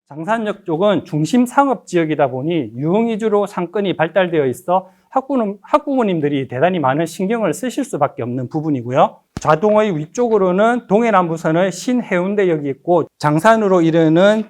장산역 쪽은 중심 상업 지역이다 보니 유흥 위주로 상권이 발달되어 있어 학부모님들이 대단히 많은 신경을 쓰실 수밖에 없는 부분이고요. 좌동의 위쪽으로는 동해남부선의 신해운대역이 있고 장산으로 이르는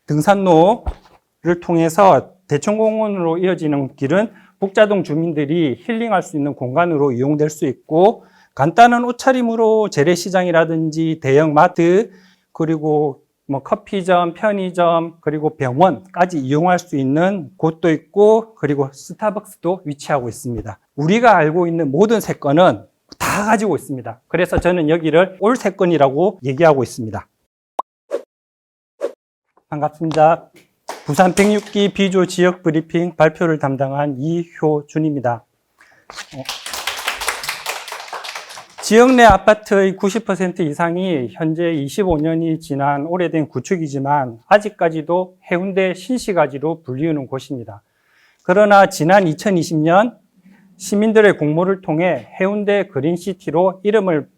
등산로를 통해서 대청공원으로 이어지는 길은 북자동 주민들이 힐링할 수 있는 공간으로 이용될 수 있고, 간단한 옷차림으로 재래시장이라든지 대형 마트, 그리고 커피점, 편의점, 그리고 병원까지 이용할 수 있는 곳도 있고, 그리고 스타벅스도 위치하고 있습니다. 우리가 알고 있는 모든 세권은 다 가지고 있습니다. 그래서 저는 여기를 올 세권이라고 얘기하고 있습니다. 반갑습니다. 부산 106기 비조 지역 브리핑 발표를 담당한 이효준입니다. 지역 내 아파트의 90% 이상이 현재 25년이 지난 오래된 구축이지만 아직까지도 해운대 신시가지로 불리우는 곳입니다. 그러나 지난 2020년 시민들의 공모를 통해 해운대 그린시티로 이름을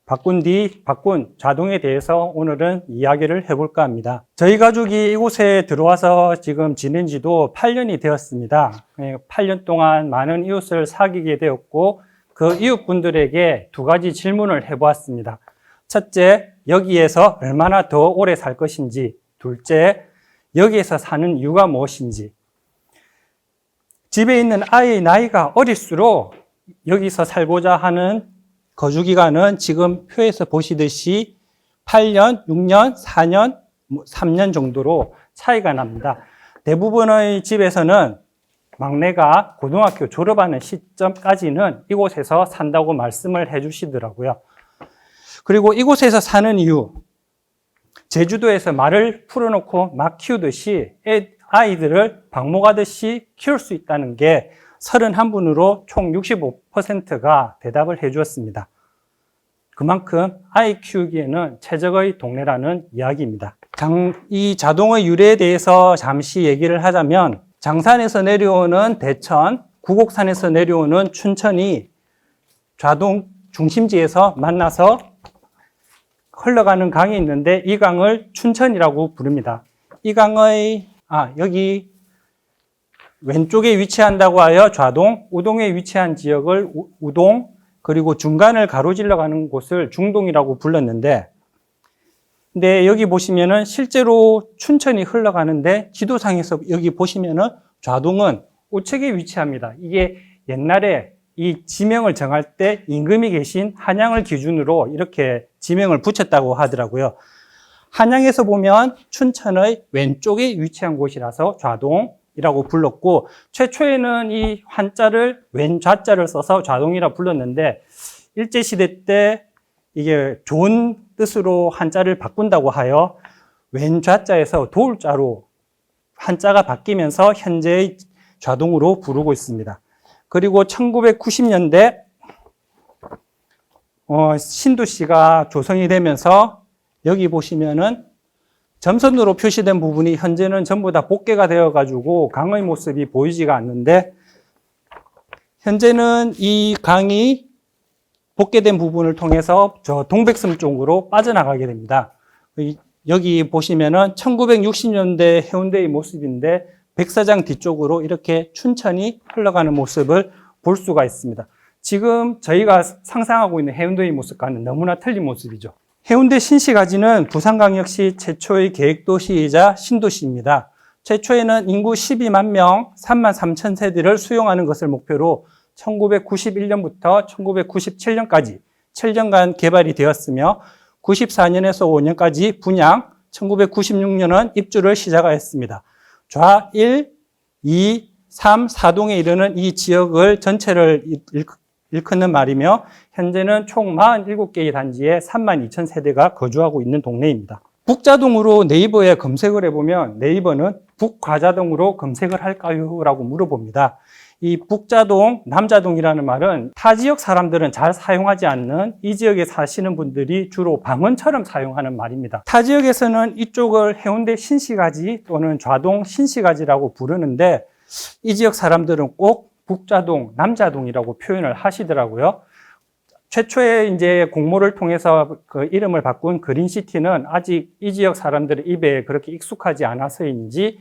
바꾼 좌동에 대해서 오늘은 이야기를 해볼까 합니다. 저희 가족이 이곳에 들어와서 지금 지낸 지도 8년이 되었습니다. 8년 동안 많은 이웃을 사귀게 되었고, 그 이웃분들에게 두 가지 질문을 해보았습니다. 첫째, 여기에서 얼마나 더 오래 살 것인지. 둘째, 여기에서 사는 이유가 무엇인지. 집에 있는 아이의 나이가 어릴수록 여기서 살고자 하는 거주기간은 지금 표에서 보시듯이 8년, 6년, 4년, 3년 정도로 차이가 납니다. 대부분의 집에서는 막내가 고등학교 졸업하는 시점까지는 이곳에서 산다고 말씀을 해주시더라고요. 그리고 이곳에서 사는 이유, 제주도에서 말을 풀어놓고 막 키우듯이 아이들을 방목하듯이 키울 수 있다는 게 31분으로 총 65%가 대답을 해주었습니다. 그만큼 아이 키우기에는 최적의 동네라는 이야기입니다. 이 자동의 유래에 대해서 잠시 얘기를 하자면, 장산에서 내려오는 대천, 구곡산에서 내려오는 춘천이 좌동 중심지에서 만나서 흘러가는 강이 있는데 이 강을 춘천이라고 부릅니다. 이 강의 여기 왼쪽에 위치한다고 하여 좌동, 우동에 위치한 지역을 우동, 그리고 중간을 가로질러 가는 곳을 중동이라고 불렀는데, 근데 여기 보시면은 실제로 춘천이 흘러가는데 지도상에서 여기 보시면은 좌동은 우측에 위치합니다. 이게 옛날에 이 지명을 정할 때 임금이 계신 한양을 기준으로 이렇게 지명을 붙였다고 하더라고요. 한양에서 보면 춘천의 왼쪽에 위치한 곳이라서 좌동이라고 불렀고, 최초에는 이 한자를 왼좌자를 써서 좌동이라 불렀는데, 일제시대 때 이게 좋은 뜻으로 한자를 바꾼다고 하여 왼좌자에서 도울자로 한자가 바뀌면서 현재의 좌동으로 부르고 있습니다. 그리고 1990년대 신도시가 조성이 되면서 여기 보시면은 점선으로 표시된 부분이 현재는 전부 다 복개가 되어가지고 강의 모습이 보이지가 않는데, 현재는 이 강이 복개된 부분을 통해서 저 동백섬 쪽으로 빠져나가게 됩니다. 여기 보시면은 1960년대 해운대의 모습인데 백사장 뒤쪽으로 이렇게 춘천이 흘러가는 모습을 볼 수가 있습니다. 지금 저희가 상상하고 있는 해운대의 모습과는 너무나 틀린 모습이죠. 해운대 신시가지는 부산광역시 최초의 계획도시이자 신도시입니다. 최초에는 인구 12만 명, 3만 3천 세대를 수용하는 것을 목표로 1991년부터 1997년까지 7년간 개발이 되었으며, 94년에서 5년까지 분양, 1996년은 입주를 시작하였습니다. 좌 1, 2, 3, 4동에 이르는 이 지역을 전체를 일컫는 말이며, 현재는 총 47개의 단지에 3만 2천 세대가 거주하고 있는 동네입니다. 북자동으로 네이버에 검색을 해보면 네이버는 북과자동으로 검색을 할까요? 라고 물어봅니다. 이 북자동, 남자동이라는 말은 타 지역 사람들은 잘 사용하지 않는 이 지역에 사시는 분들이 주로 방언처럼 사용하는 말입니다. 타 지역에서는 이쪽을 해운대 신시가지 또는 좌동 신시가지라고 부르는데, 이 지역 사람들은 꼭 북자동, 남자동이라고 표현을 하시더라고요. 최초에 이제 공모를 통해서 그 이름을 바꾼 그린시티는 아직 이 지역 사람들의 입에 그렇게 익숙하지 않아서인지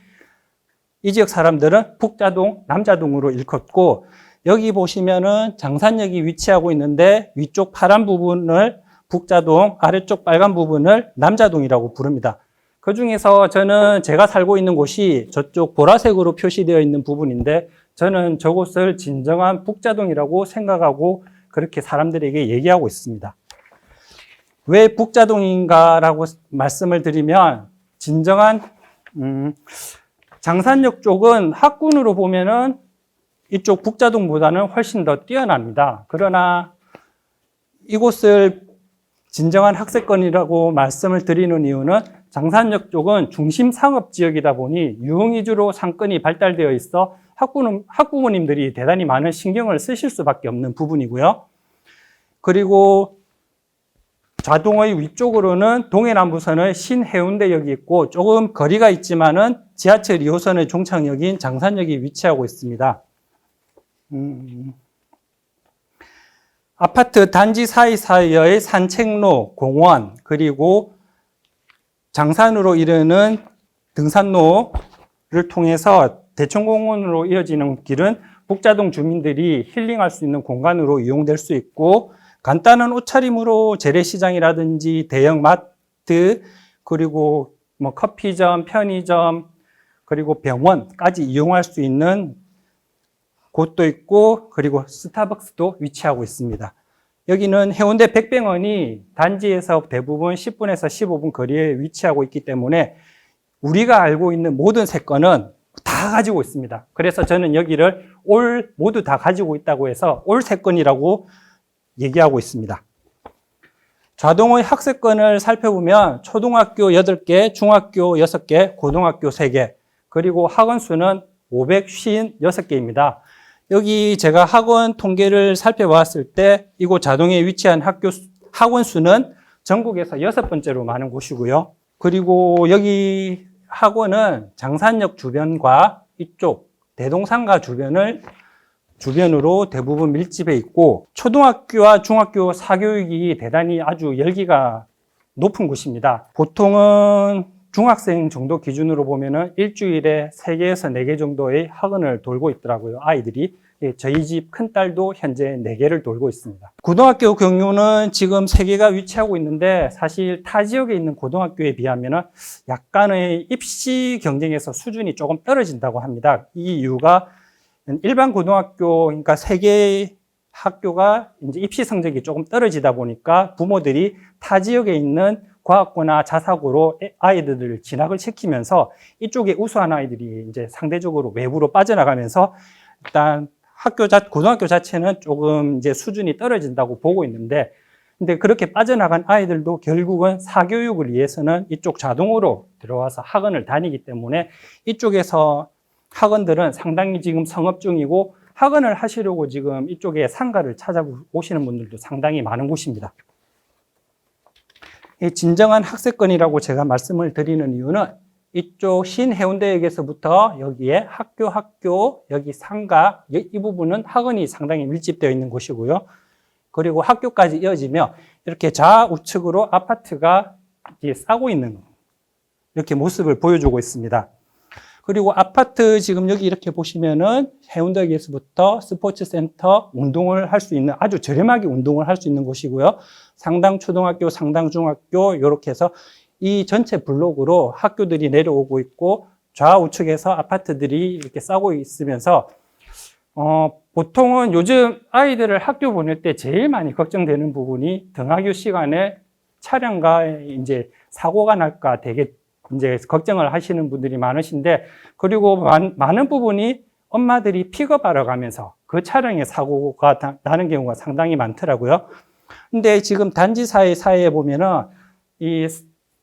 이 지역 사람들은 북자동, 남자동으로 일컫고, 여기 보시면은 장산역이 위치하고 있는데 위쪽 파란 부분을 북자동, 아래쪽 빨간 부분을 남자동이라고 부릅니다. 그 중에서 저는 제가 살고 있는 곳이 저쪽 보라색으로 표시되어 있는 부분인데, 저는 저곳을 진정한 북자동이라고 생각하고 그렇게 사람들에게 얘기하고 있습니다. 왜 북자동인가라고 말씀을 드리면, 진정한 장산역 쪽은 학군으로 보면은 이쪽 북자동보다는 훨씬 더 뛰어납니다. 그러나 이곳을 진정한 학세권이라고 말씀을 드리는 이유는 장산역 쪽은 중심 상업 지역이다 보니 유흥 위주로 상권이 발달되어 있어 학부모님들이 대단히 많은 신경을 쓰실 수밖에 없는 부분이고요. 그리고 좌동의 위쪽으로는 동해남부선의 신해운대역이 있고 조금 거리가 있지만은 지하철 2호선의 종착역인 장산역이 위치하고 있습니다. 아파트 단지 사이사이의 산책로, 공원, 그리고 장산으로 이르는 등산로를 통해서 대청공원으로 이어지는 길은 북자동 주민들이 힐링할 수 있는 공간으로 이용될 수 있고, 간단한 옷차림으로 재래시장이라든지 대형 마트, 그리고 뭐 커피점, 편의점, 그리고 병원까지 이용할 수 있는 곳도 있고, 그리고 스타벅스도 위치하고 있습니다. 여기는 해운대 백병원이 단지에서 대부분 10분에서 15분 거리에 위치하고 있기 때문에 우리가 알고 있는 모든 세권은 다 가지고 있습니다. 그래서 저는 여기를 모두 다 가지고 있다고 해서 올 세권이라고 얘기하고 있습니다. 좌동의 학세권을 살펴보면 초등학교 8개, 중학교 6개, 고등학교 3개, 그리고 학원 수는 556개입니다. 여기 제가 학원 통계를 살펴봤을 때 이곳 좌동에 위치한 학원 수는 전국에서 6번째로 많은 곳이고요. 그리고 여기 학원은 장산역 주변과 이쪽 대동상가 주변으로 대부분 밀집해 있고, 초등학교와 중학교 사교육이 대단히 아주 열기가 높은 곳입니다. 보통은 중학생 정도 기준으로 보면은 일주일에 3개에서 4개 정도의 학원을 돌고 있더라고요, 아이들이. 저희 집 큰딸도 현재 4개를 돌고 있습니다. 고등학교 경유는 지금 3개가 위치하고 있는데, 사실 타 지역에 있는 고등학교에 비하면은 약간의 입시 경쟁에서 수준이 조금 떨어진다고 합니다. 이 이유가 일반 고등학교, 그러니까 3개 학교가 이제 입시 성적이 조금 떨어지다 보니까 부모들이 타 지역에 있는 과학고나 자사고로 아이들을 진학을 시키면서 이쪽에 우수한 아이들이 이제 상대적으로 외부로 빠져나가면서 일단 고등학교 자체는 조금 이제 수준이 떨어진다고 보고 있는데, 근데 그렇게 빠져나간 아이들도 결국은 사교육을 위해서는 이쪽 좌동으로 들어와서 학원을 다니기 때문에 이쪽에서 학원들은 상당히 지금 성업 중이고, 학원을 하시려고 지금 이쪽에 상가를 찾아오시는 분들도 상당히 많은 곳입니다. 이 진정한 학세권이라고 제가 말씀을 드리는 이유는 이쪽 신해운대역에서부터 여기에 학교, 여기 상가, 이 부분은 학원이 상당히 밀집되어 있는 곳이고요. 그리고 학교까지 이어지며 이렇게 좌우측으로 아파트가 싸고 있는 이렇게 모습을 보여주고 있습니다. 그리고 아파트 지금 여기 이렇게 보시면은 해운대역에서부터 스포츠센터, 운동을 할 수 있는, 아주 저렴하게 운동을 할 수 있는 곳이고요. 상당 초등학교, 상당 중학교 이렇게 해서 이 전체 블록으로 학교들이 내려오고 있고, 좌우측에서 아파트들이 이렇게 싸고 있으면서 보통은 요즘 아이들을 학교 보낼 때 제일 많이 걱정되는 부분이 등하교 시간에 차량과 이제 사고가 날까 되게 이제 걱정을 하시는 분들이 많으신데, 그리고 많은 부분이 엄마들이 픽업하러 가면서 그 차량에 사고가 나는 경우가 상당히 많더라고요. 근데 지금 단지 사이에 보면은 이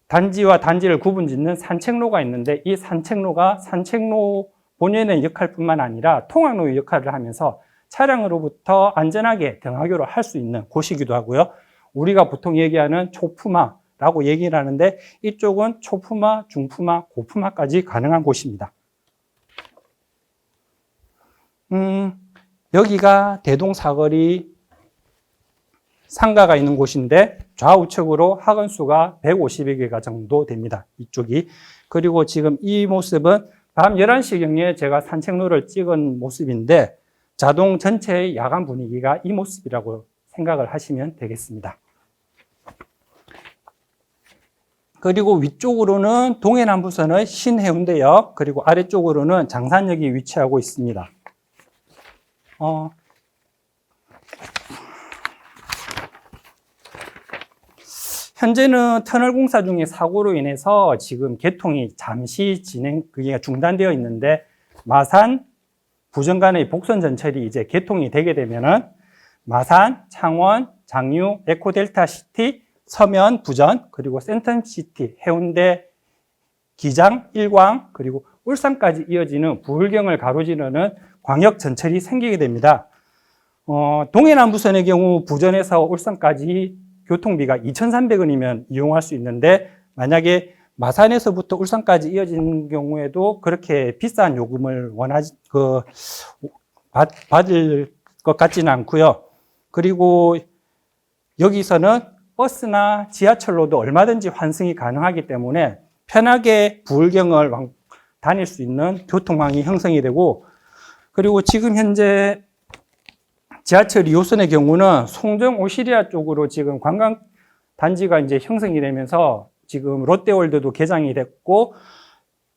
단지와 단지를 구분 짓는 산책로가 있는데, 이 산책로가 산책로 본연의 역할뿐만 아니라 통학로의 역할을 하면서 차량으로부터 안전하게 등하교를 할 수 있는 곳이기도 하고요. 우리가 보통 얘기하는 초품화라고 얘기를 하는데, 이쪽은 초품화, 중품화, 고품화까지 가능한 곳입니다. 여기가 대동사거리 상가가 있는 곳인데 좌우측으로 학원수가 150여 개가 정도 됩니다. 이쪽이. 그리고 지금 이 모습은 밤 11시경에 제가 산책로를 찍은 모습인데 자동 전체의 야간 분위기가 이 모습이라고 생각을 하시면 되겠습니다. 그리고 위쪽으로는 동해남부선의 신해운대역, 그리고 아래쪽으로는 장산역이 위치하고 있습니다. 현재는 터널 공사 중에 사고로 인해서 지금 개통이 잠시 그게 중단되어 있는데 마산, 부천 간의 복선 전철이 이제 개통이 되게 되면은 마산, 창원, 장유, 에코델타시티, 서면, 부전, 그리고 센텀시티, 해운대, 기장, 일광, 그리고 울산까지 이어지는 부울경을 가로지르는 광역 전철이 생기게 됩니다. 동해남부선의 경우 부전에서 울산까지 교통비가 2,300원이면 이용할 수 있는데 만약에 마산에서부터 울산까지 이어지는 경우에도 그렇게 비싼 요금을 받을 것 같지는 않고요. 그리고 여기서는 버스나 지하철로도 얼마든지 환승이 가능하기 때문에 편하게 부울경을 다닐 수 있는 교통망이 형성이 되고, 그리고 지금 현재 지하철 2호선의 경우는 송정 오시리아 쪽으로 지금 관광 단지가 이제 형성이 되면서 지금 롯데월드도 개장이 됐고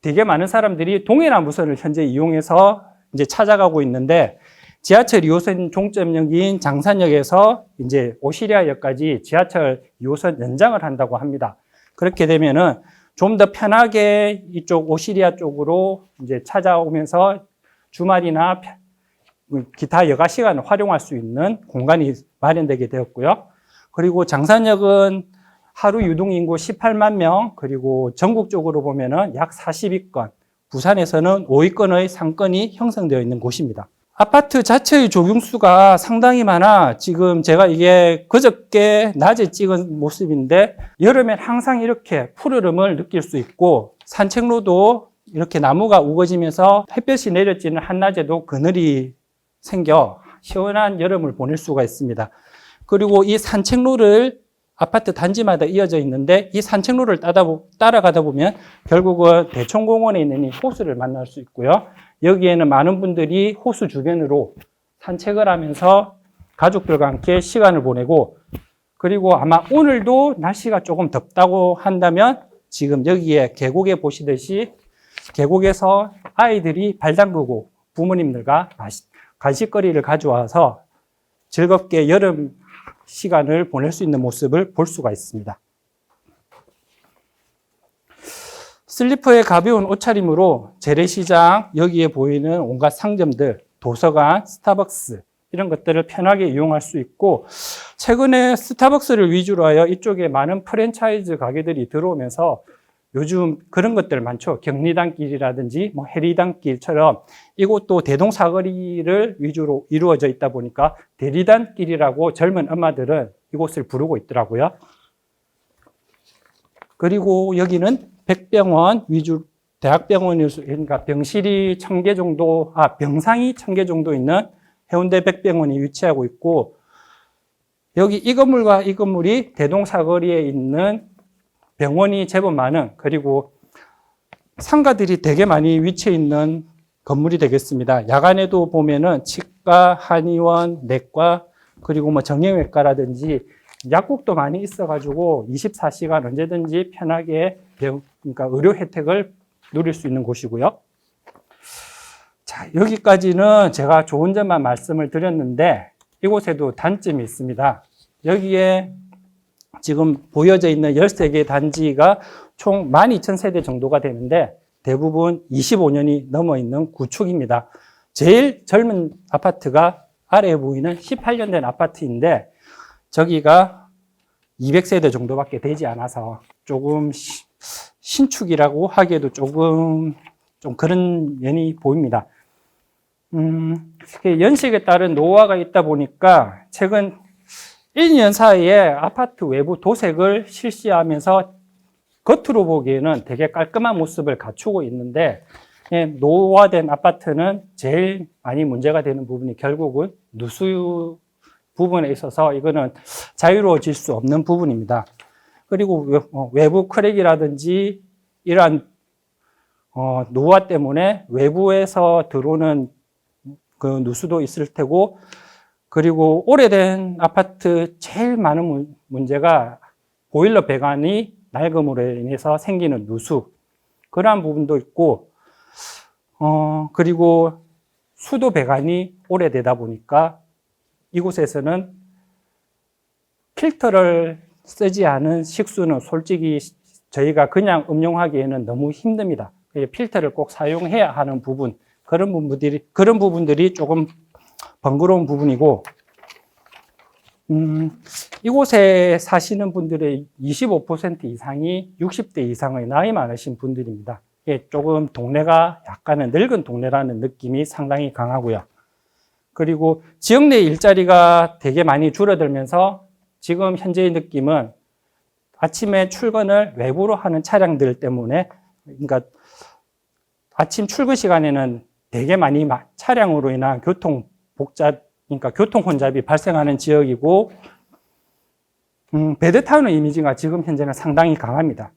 되게 많은 사람들이 동해남부선을 현재 이용해서 이제 찾아가고 있는데 지하철 2호선 종점역인 장산역에서 이제 오시리아역까지 지하철 2호선 연장을 한다고 합니다. 그렇게 되면은 좀 더 편하게 이쪽 오시리아 쪽으로 이제 찾아오면서 주말이나 기타 여가 시간을 활용할 수 있는 공간이 마련되게 되었고요. 그리고 장산역은 하루 유동인구 18만 명, 그리고 전국적으로 보면은 약 40위권, 부산에서는 5위권의 상권이 형성되어 있는 곳입니다. 아파트 자체의 조경수가 상당히 많아 지금 제가 이게 그저께 낮에 찍은 모습인데 여름엔 항상 이렇게 푸르름을 느낄 수 있고 산책로도 이렇게 나무가 우거지면서 햇볕이 내려지는 한낮에도 그늘이 생겨 시원한 여름을 보낼 수가 있습니다. 그리고 이 산책로를 아파트 단지마다 이어져 있는데 이 산책로를 따라가다 보면 결국은 대청공원에 있는 이 호수를 만날 수 있고요. 여기에는 많은 분들이 호수 주변으로 산책을 하면서 가족들과 함께 시간을 보내고, 그리고 아마 오늘도 날씨가 조금 덥다고 한다면 지금 여기에 계곡에 보시듯이 계곡에서 아이들이 발 담그고 부모님들과 간식거리를 가져와서 즐겁게 여름 시간을 보낼 수 있는 모습을 볼 수가 있습니다. 슬리퍼의 가벼운 옷차림으로 재래시장, 여기에 보이는 온갖 상점들, 도서관, 스타벅스 이런 것들을 편하게 이용할 수 있고, 최근에 스타벅스를 위주로 하여 이쪽에 많은 프랜차이즈 가게들이 들어오면서 요즘 그런 것들 많죠. 경리단길이라든지 뭐 해리단길처럼 이곳도 대동사거리를 위주로 이루어져 있다 보니까 대리단길이라고 젊은 엄마들은 이곳을 부르고 있더라고요. 그리고 여기는 백병원 위주 대학병원이, 그러니까 병실이 1000개 정도, 병상이 1000개 정도 있는 해운대 백병원이 위치하고 있고, 여기 이 건물과 이 건물이 대동사거리에 있는 병원이 제법 많은, 그리고 상가들이 되게 많이 위치해 있는 건물이 되겠습니다. 야간에도 보면은 치과, 한의원, 내과, 그리고 뭐 정형외과라든지 약국도 많이 있어가지고 24시간 언제든지 편하게 그러니까 의료 혜택을 누릴 수 있는 곳이고요. 자, 여기까지는 제가 좋은 점만 말씀을 드렸는데 이곳에도 단점이 있습니다. 여기에 지금 보여져 있는 13개 단지가 총 12,000세대 정도가 되는데 대부분 25년이 넘어 있는 구축입니다. 제일 젊은 아파트가 아래에 보이는 18년 된 아파트인데 저기가 200세대 정도밖에 되지 않아서 조금 신축이라고 하기에도 조금 좀 그런 면이 보입니다. 연식에 따른 노후화가 있다 보니까 최근 1, 2년 사이에 아파트 외부 도색을 실시하면서 겉으로 보기에는 되게 깔끔한 모습을 갖추고 있는데 노후화된 아파트는 제일 많이 문제가 되는 부분이 결국은 누수율이 부분에 있어서 이거는 자유로워질 수 없는 부분입니다. 그리고 외부 크랙이라든지 이러한 노화 때문에 외부에서 들어오는 그 누수도 있을 테고, 그리고 오래된 아파트 제일 많은 문제가 보일러 배관이 낡음으로 인해서 생기는 누수, 그러한 부분도 있고, 그리고 수도 배관이 오래되다 보니까 이곳에서는 필터를 쓰지 않은 식수는 솔직히 저희가 그냥 음용하기에는 너무 힘듭니다. 필터를 꼭 사용해야 하는 부분, 그런 부분들이 조금 번거로운 부분이고, 이곳에 사시는 분들의 25% 이상이 60대 이상의 나이 많으신 분들입니다. 조금 동네가 약간은 늙은 동네라는 느낌이 상당히 강하고요. 그리고 지역 내 일자리가 되게 많이 줄어들면서 지금 현재의 느낌은 아침에 출근을 외부로 하는 차량들 때문에, 그러니까 아침 출근 시간에는 되게 많이 차량으로 인한 그러니까 교통 혼잡이 발생하는 지역이고, 베드타운의 이미지가 지금 현재는 상당히 강합니다.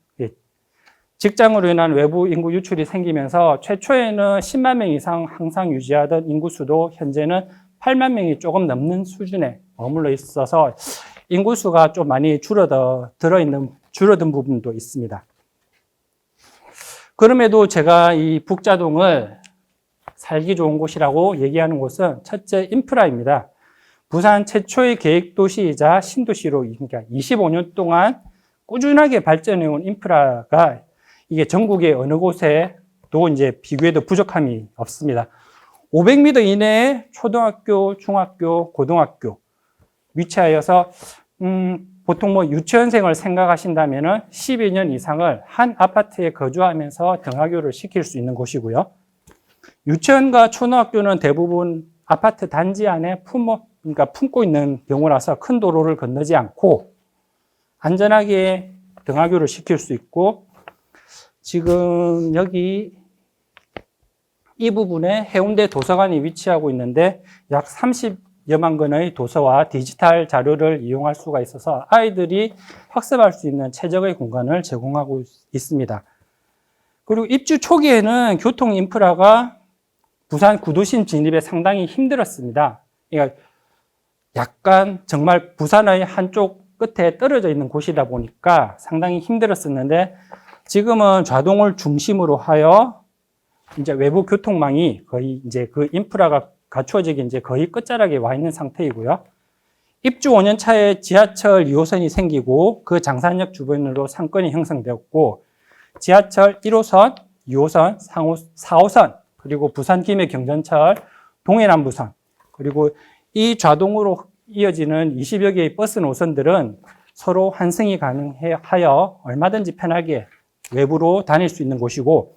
직장으로 인한 외부 인구 유출이 생기면서 최초에는 10만 명 이상 항상 유지하던 인구수도 현재는 8만 명이 조금 넘는 수준에 머물러 있어서 인구수가 좀 많이 줄어든 부분도 있습니다. 그럼에도 제가 이 북자동을 살기 좋은 곳이라고 얘기하는 곳은 첫째 인프라입니다. 부산 최초의 계획도시이자 신도시로, 그러니까 25년 동안 꾸준하게 발전해온 인프라가 이게 전국의 어느 곳에도 이제 비교해도 부족함이 없습니다. 500m 이내에 초등학교, 중학교, 고등학교 위치하여서 보통 유치원생을 생각하신다면은 12년 이상을 한 아파트에 거주하면서 등하교를 시킬 수 있는 곳이고요. 유치원과 초등학교는 대부분 아파트 단지 안에 품고 있는 경우라서 큰 도로를 건너지 않고 안전하게 등하교를 시킬 수 있고, 지금 여기 이 부분에 해운대 도서관이 위치하고 있는데 약 30여만 권의 도서와 디지털 자료를 이용할 수가 있어서 아이들이 학습할 수 있는 최적의 공간을 제공하고 있습니다. 그리고 입주 초기에는 교통 인프라가 부산 구도심 진입에 상당히 힘들었습니다. 그러니까 약간 정말 부산의 한쪽 끝에 떨어져 있는 곳이다 보니까 상당히 힘들었었는데, 지금은 좌동을 중심으로 하여 이제 외부 교통망이 거의 이제 그 인프라가 갖추어지기 이제 거의 끝자락에 와 있는 상태이고요. 입주 5년 차에 지하철 2호선이 생기고 그 장산역 주변으로 상권이 형성되었고, 지하철 1호선, 2호선, 4호선, 그리고 부산 김해 경전철, 동해남부선, 그리고 이 좌동으로 이어지는 20여 개의 버스 노선들은 서로 환승이 가능하여 얼마든지 편하게 외부로 다닐 수 있는 곳이고,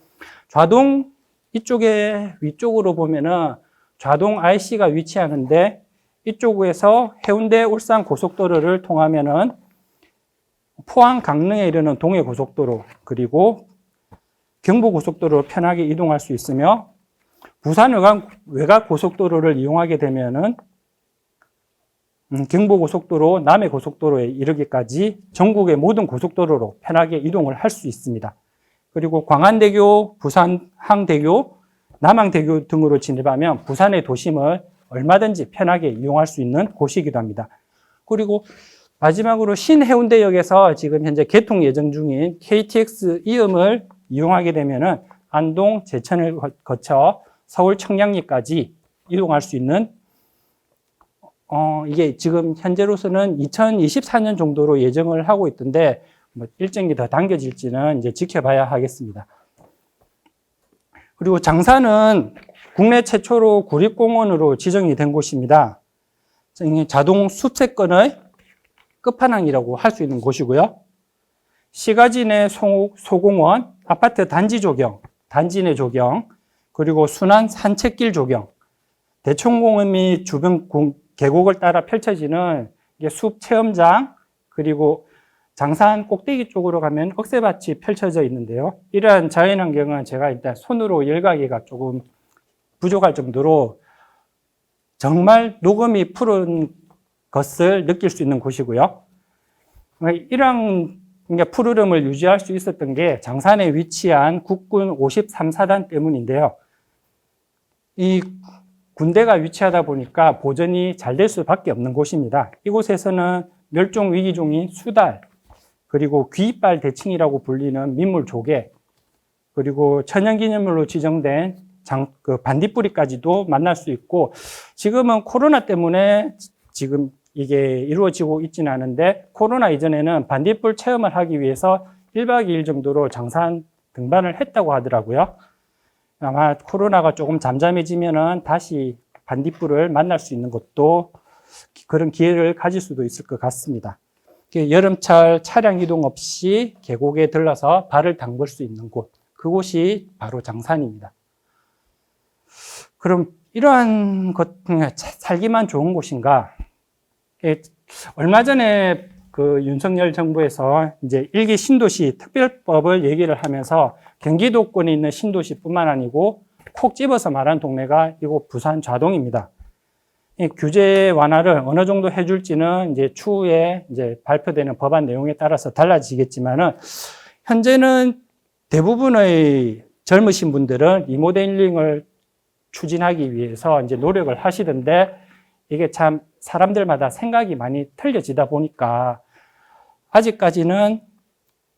좌동 이쪽에 위쪽으로 보면은 좌동 IC가 위치하는데, 이쪽에서 해운대 울산 고속도로를 통하면은 포항 강릉에 이르는 동해 고속도로, 그리고 경부 고속도로로 편하게 이동할 수 있으며, 부산 외곽 고속도로를 이용하게 되면은 경부 고속도로, 남해 고속도로에 이르기까지 전국의 모든 고속도로로 편하게 이동을 할 수 있습니다. 그리고 광안대교, 부산항대교, 남항대교 등으로 진입하면 부산의 도심을 얼마든지 편하게 이용할 수 있는 곳이기도 합니다. 그리고 마지막으로 신해운대역에서 지금 현재 개통 예정 중인 KTX 이음을 이용하게 되면은 안동, 제천을 거쳐 서울 청량리까지 이동할 수 있는, 이게 지금 현재로서는 2024년 정도로 예정을 하고 있던데, 일정이 더 당겨질지는 이제 지켜봐야 하겠습니다. 그리고 장사는 국내 최초로 국립공원으로 지정이 된 곳입니다. 자동 숲세권의 끝판왕이라고 할 수 있는 곳이고요. 시가지 내 소공원, 아파트 단지 조경, 단지 내 조경, 그리고 순환 산책길 조경, 대청공원 및 주변 계곡을 따라 펼쳐지는 숲 체험장, 그리고 장산 꼭대기 쪽으로 가면 억새밭이 펼쳐져 있는데요. 이러한 자연환경은 제가 일단 손으로 열가기가 조금 부족할 정도로 정말 녹음이 푸른 것을 느낄 수 있는 곳이고요. 이런 푸르름을 유지할 수 있었던 게 장산에 위치한 국군 53사단 때문인데요. 이 군대가 위치하다 보니까 보전이 잘 될 수밖에 없는 곳입니다. 이곳에서는 멸종 위기종인 수달, 그리고 귀이빨 대칭이라고 불리는 민물조개, 그리고 천연기념물로 지정된 반딧불이까지도 만날 수 있고, 지금은 코로나 때문에 지금 이게 이루어지고 있지는 않은데, 코로나 이전에는 반딧불 체험을 하기 위해서 1박 2일 정도로 장산 등반을 했다고 하더라고요. 아마 코로나가 조금 잠잠해지면은 다시 반딧불을 만날 수 있는 것도 그런 기회를 가질 수도 있을 것 같습니다. 여름철 차량 이동 없이 계곡에 들러서 발을 담글 수 있는 곳, 그곳이 바로 장산입니다. 그럼 이러한 것, 살기만 좋은 곳인가? 얼마 전에 그 윤석열 정부에서 이제 1기 신도시 특별법을 얘기를 하면서 경기도권에 있는 신도시뿐만 아니고 콕 집어서 말한 동네가 이곳 부산 좌동입니다. 이 규제 완화를 어느 정도 해줄지는 이제 추후에 이제 발표되는 법안 내용에 따라서 달라지겠지만은, 현재는 대부분의 젊으신 분들은 리모델링을 추진하기 위해서 이제 노력을 하시던데, 이게 참 사람들마다 생각이 많이 틀려지다 보니까 아직까지는,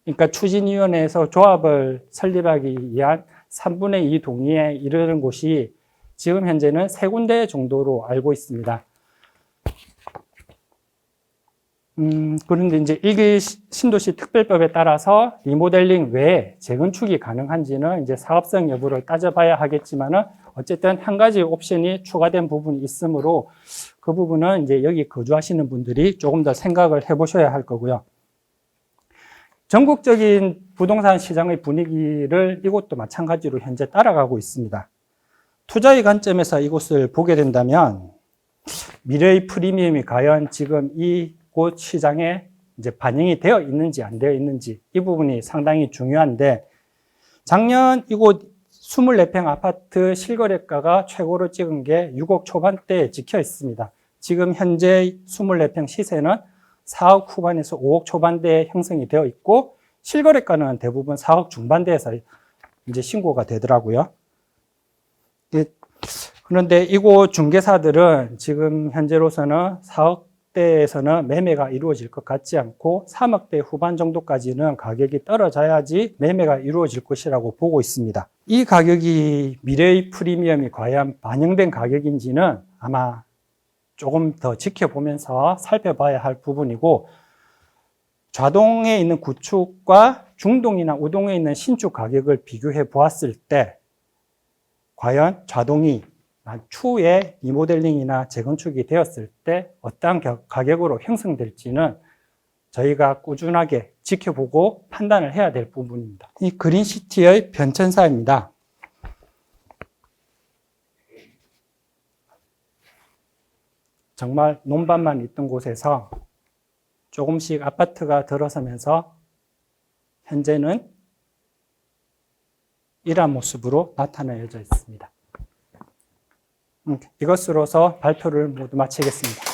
그러니까 추진위원회에서 조합을 설립하기 위한 3분의 2 동의에 이르는 곳이 지금 현재는 3군데 정도로 알고 있습니다. 그런데 이제 1기 신도시 특별법에 따라서 리모델링 외에 재건축이 가능한지는 이제 사업성 여부를 따져봐야 하겠지만은, 어쨌든 한 가지 옵션이 추가된 부분이 있으므로 그 부분은 이제 여기 거주하시는 분들이 조금 더 생각을 해보셔야 할 거고요. 전국적인 부동산 시장의 분위기를 이곳도 마찬가지로 현재 따라가고 있습니다. 투자의 관점에서 이곳을 보게 된다면, 미래의 프리미엄이 과연 지금 이곳 시장에 이제 반영이 되어 있는지 안 되어 있는지, 이 부분이 상당히 중요한데, 작년 이곳 24평 아파트 실거래가가 최고로 찍은 게 6억 초반대에 찍혀 있습니다. 지금 현재 24평 시세는 4억 후반에서 5억 초반대에 형성이 되어 있고, 실거래가는 대부분 4억 중반대에서 이제 신고가 되더라고요. 그런데 이곳 중개사들은 지금 현재로서는 4억대에서는 매매가 이루어질 것 같지 않고 3억대 후반 정도까지는 가격이 떨어져야지 매매가 이루어질 것이라고 보고 있습니다. 이 가격이 미래의 프리미엄이 과연 반영된 가격인지는 아마 조금 더 지켜보면서 살펴봐야 할 부분이고, 좌동에 있는 구축과 중동이나 우동에 있는 신축 가격을 비교해 보았을 때 과연 좌동이 추후에 리모델링이나 재건축이 되었을 때 어떠한 가격으로 형성될지는 저희가 꾸준하게 지켜보고 판단을 해야 될 부분입니다. 이 그린시티의 변천사입니다. 정말 논밭만 있던 곳에서 조금씩 아파트가 들어서면서 현재는 이러한 모습으로 나타내져 있습니다. 이것으로서 발표를 모두 마치겠습니다.